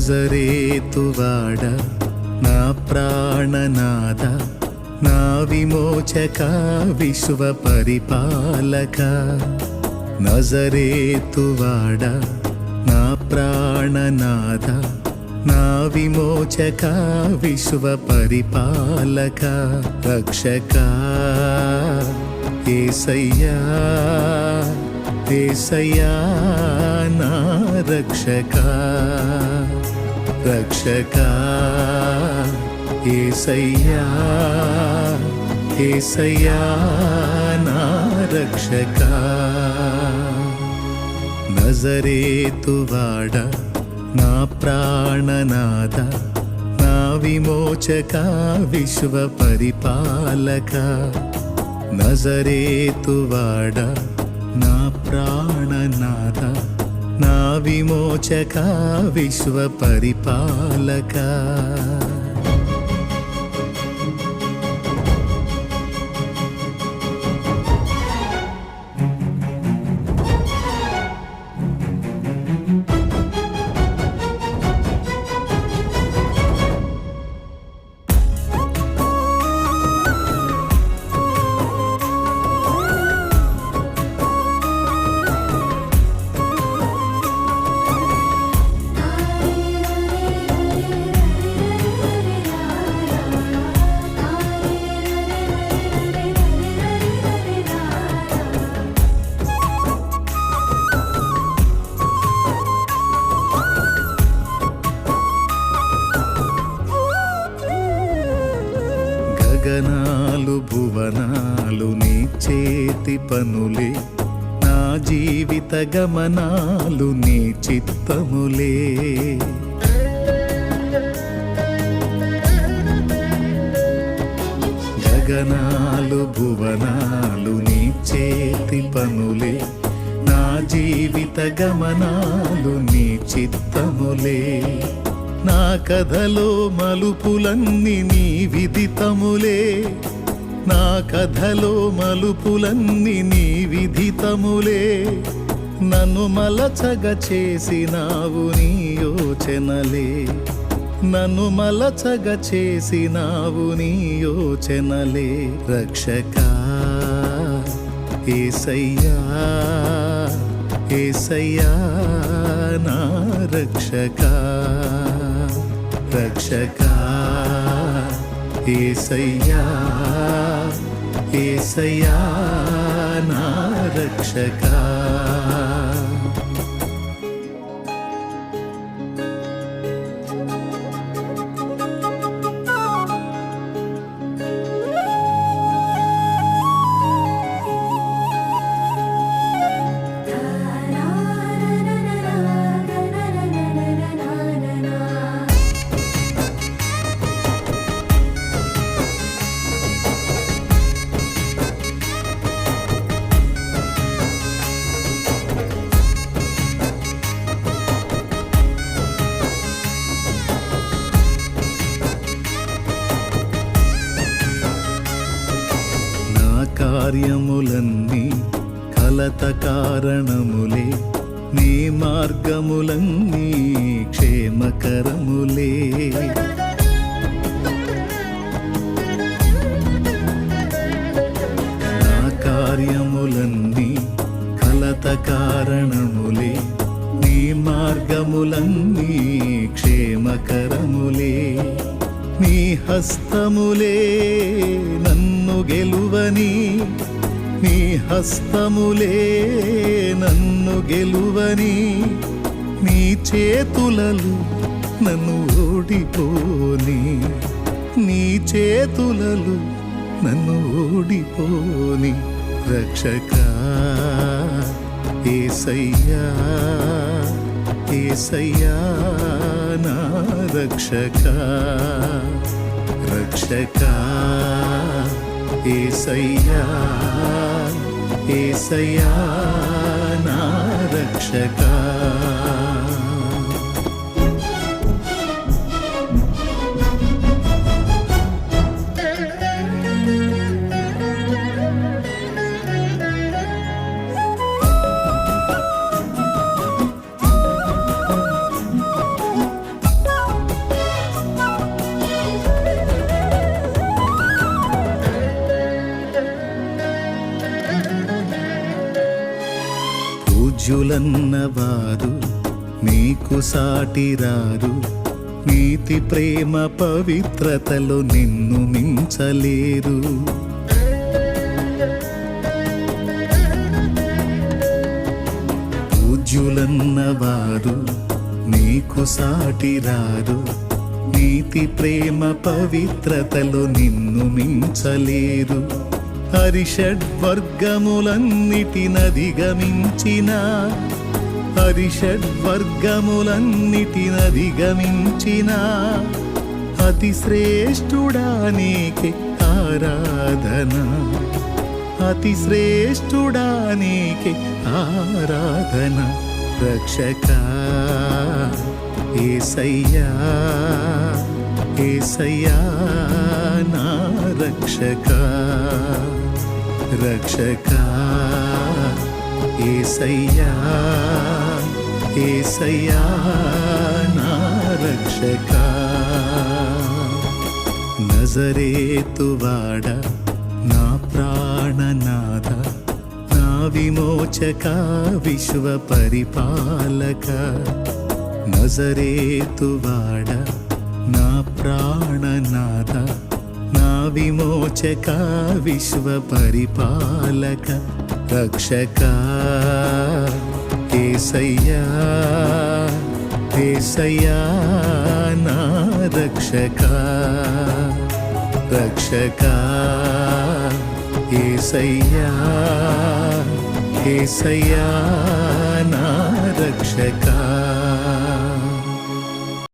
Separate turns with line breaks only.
నజరేతువాడ నా ప్రాణనాథ నా విమోచక విశ్వ పరిపాలక నజరేతువాడ నా ప్రాణనాథ నా విమోచక విశ్వ పరిపాలక రక్షక యేసయ్యా యేసయ్యా నా రక్షక రక్షక యేసయ్యా యేసయ్యా నా రక్షక నజరేతువాడ నా ప్రాణనాథ నా విమోచక విశ్వ పరిపాలక నజరేతువాడ నా ప్రాణనాథ నా విమోచక విశ్వ పరిపాలక గగనాలు భువనాలు నీ చేతి పనులే నా జీవిత గమనాలు నీ చిత్తములే గగనాలు భువనాలు నీ చేతి పనులే నా జీవిత గమనాలు నీ చిత్తములే నా కథలో మలుపులన్నీ నీ విదితములే నా కథలో మలుపులన్నీ నీ విదితములే నన్ను మలచగ చేసినావు నీ యోచనలే నన్ను మలచగ చేసినావు నీ యోచనలే రక్షక యేసయ్యా యేసయ్యా నా రక్షక రక్షక యేసయ్యా యేసయ్యా నా రక్షక కార్యములన్నీ కలత కారణములే నీ మార్గములన్నీ క్షేమకరములే నా కార్యములన్నీ కలత కారణములే నీ మార్గములన్నీ క్షేమకరములే నీ హస్తములే నన్ను గెలువని నీ హస్తములే నన్ను గెలువని నీ చేతులలు నన్ను ఓడిపోని నీ చేతులలు నన్ను ఓడిపోని రక్షక యేసయ్యా యేసయ్యా నా రక్షక రక్షక యేసయ్యా యేసయ్యా నా రక్షక పూజ్యులన్నవారు నీకు సాటిరారు, నీతి ప్రేమ పవిత్రతలో నిన్ను మించలేరు. పూజ్యులన్నవారు నీకు సాటిరారు, నీతి ప్రేమ పవిత్రతలో నిన్ను మించలేరు. హరిషడ్వర్గములన్నిటినధిగమించిన హరిషడ్వర్గములన్నిటినధిగమించిన అతి శ్రేష్ఠుడా నీకే ఆరాధన, అతి శ్రేష్ఠుడా నీకే ఆరాధన. రక్షకా యేసయ్యా, యేసయ్యా నా రక్షకా, రక్షకా యేసయ్యా, యేసయ్యా నా రక్షకా. నజరేతువాడ నా ప్రాణనాథ, నా విమోచక విశ్వ పరిపాలక. నజరేతువాడ నా ప్రాణనాథ, నా విమోచక విశ్వ పరిపాలక. రక్షకా యేసయ్యా, యేసయ్యా నా రక్షకా, రక్షకా యేసయ్యా, యేసయ్యా నా రక్షకా.